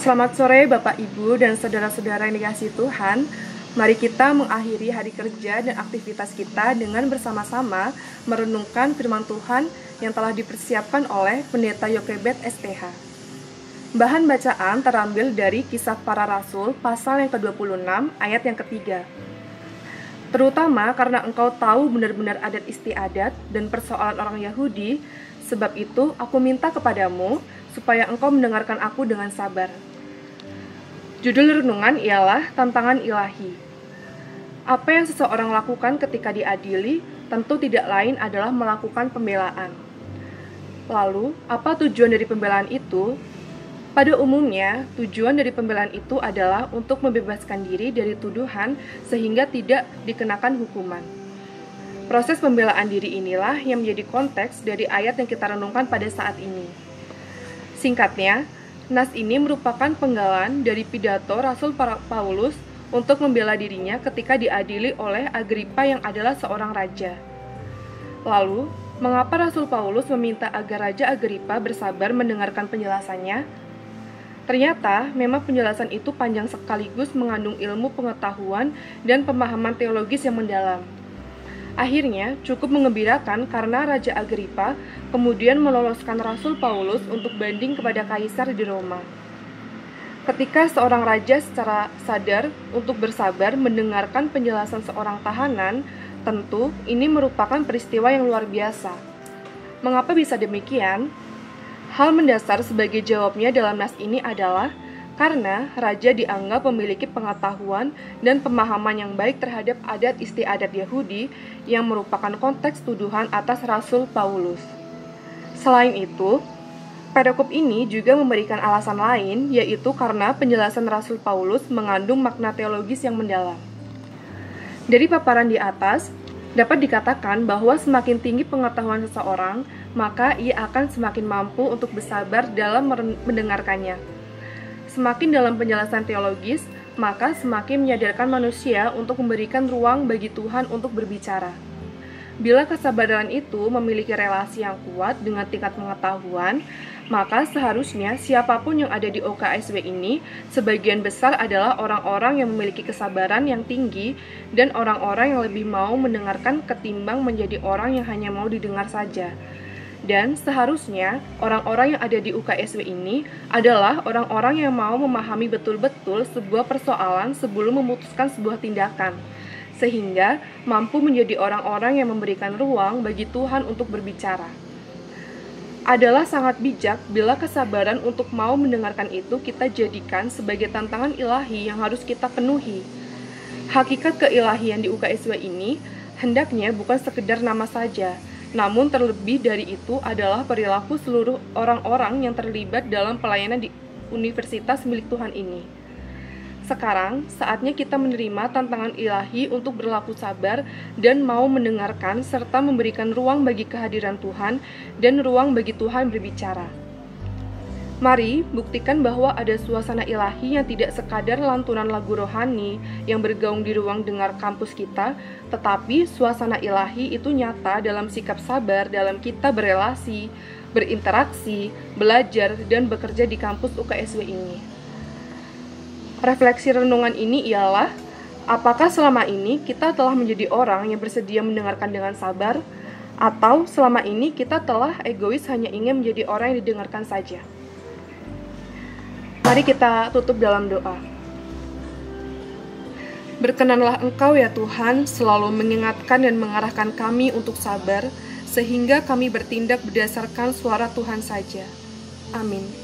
Selamat sore Bapak Ibu dan saudara-saudara yang dikasihi Tuhan. Mari kita mengakhiri hari kerja dan aktivitas kita dengan bersama-sama merenungkan firman Tuhan yang telah dipersiapkan oleh Pendeta Yokebed STH. Bahan bacaan terambil dari Kisah Para Rasul pasal yang ke-26 ayat yang ketiga. Terutama karena engkau tahu benar-benar adat istiadat dan persoalan orang Yahudi, sebab itu aku minta kepadamu supaya engkau mendengarkan aku dengan sabar. Judul renungan ialah Tantangan Ilahi. Apa yang seseorang lakukan ketika diadili tentu tidak lain adalah melakukan pembelaan. Lalu, apa tujuan dari pembelaan itu? Pada umumnya, tujuan dari pembelaan itu adalah untuk membebaskan diri dari tuduhan sehingga tidak dikenakan hukuman. Proses pembelaan diri inilah yang menjadi konteks dari ayat yang kita renungkan pada saat ini. Singkatnya, nas ini merupakan penggalan dari pidato Rasul Paulus untuk membela dirinya ketika diadili oleh Agripa yang adalah seorang raja. Lalu, mengapa Rasul Paulus meminta agar Raja Agripa bersabar mendengarkan penjelasannya? Ternyata, memang penjelasan itu panjang sekaligus mengandung ilmu pengetahuan dan pemahaman teologis yang mendalam. Akhirnya, cukup mengembirakan karena Raja Agripa kemudian meloloskan Rasul Paulus untuk banding kepada Kaisar di Roma. Ketika seorang raja secara sadar untuk bersabar mendengarkan penjelasan seorang tahanan, tentu ini merupakan peristiwa yang luar biasa. Mengapa bisa demikian? Hal mendasar sebagai jawabnya dalam nas ini adalah karena raja dianggap memiliki pengetahuan dan pemahaman yang baik terhadap adat istiadat Yahudi yang merupakan konteks tuduhan atas Rasul Paulus. Selain itu, perikop ini juga memberikan alasan lain, yaitu karena penjelasan Rasul Paulus mengandung makna teologis yang mendalam. Dari paparan di atas, dapat dikatakan bahwa semakin tinggi pengetahuan seseorang, maka ia akan semakin mampu untuk bersabar dalam mendengarkannya. Semakin dalam penjelasan teologis, maka semakin menyadarkan manusia untuk memberikan ruang bagi Tuhan untuk berbicara. Bila kesabaran itu memiliki relasi yang kuat dengan tingkat pengetahuan, maka seharusnya siapapun yang ada di OKSW ini, sebagian besar adalah orang-orang yang memiliki kesabaran yang tinggi dan orang-orang yang lebih mau mendengarkan ketimbang menjadi orang yang hanya mau didengar saja. Dan seharusnya orang-orang yang ada di UKSW ini adalah orang-orang yang mau memahami betul-betul sebuah persoalan sebelum memutuskan sebuah tindakan, sehingga mampu menjadi orang-orang yang memberikan ruang bagi Tuhan untuk berbicara. Adalah sangat bijak bila kesabaran untuk mau mendengarkan itu kita jadikan sebagai tantangan ilahi yang harus kita penuhi. Hakikat keilahian di UKSW ini hendaknya bukan sekedar nama saja, namun terlebih dari itu adalah perilaku seluruh orang-orang yang terlibat dalam pelayanan di universitas milik Tuhan ini. Sekarang, saatnya kita menerima tantangan ilahi untuk berlaku sabar dan mau mendengarkan serta memberikan ruang bagi kehadiran Tuhan dan ruang bagi Tuhan berbicara. Mari buktikan bahwa ada suasana ilahi yang tidak sekadar lantunan lagu rohani yang bergaung di ruang dengar kampus kita, tetapi suasana ilahi itu nyata dalam sikap sabar dalam kita berelasi, berinteraksi, belajar, dan bekerja di kampus UKSW ini. Refleksi renungan ini ialah, apakah selama ini kita telah menjadi orang yang bersedia mendengarkan dengan sabar, atau selama ini kita telah egois hanya ingin menjadi orang yang didengarkan saja? Mari kita tutup dalam doa. Berkenanlah Engkau ya Tuhan selalu mengingatkan dan mengarahkan kami untuk sabar, sehingga kami bertindak berdasarkan suara Tuhan saja. Amin.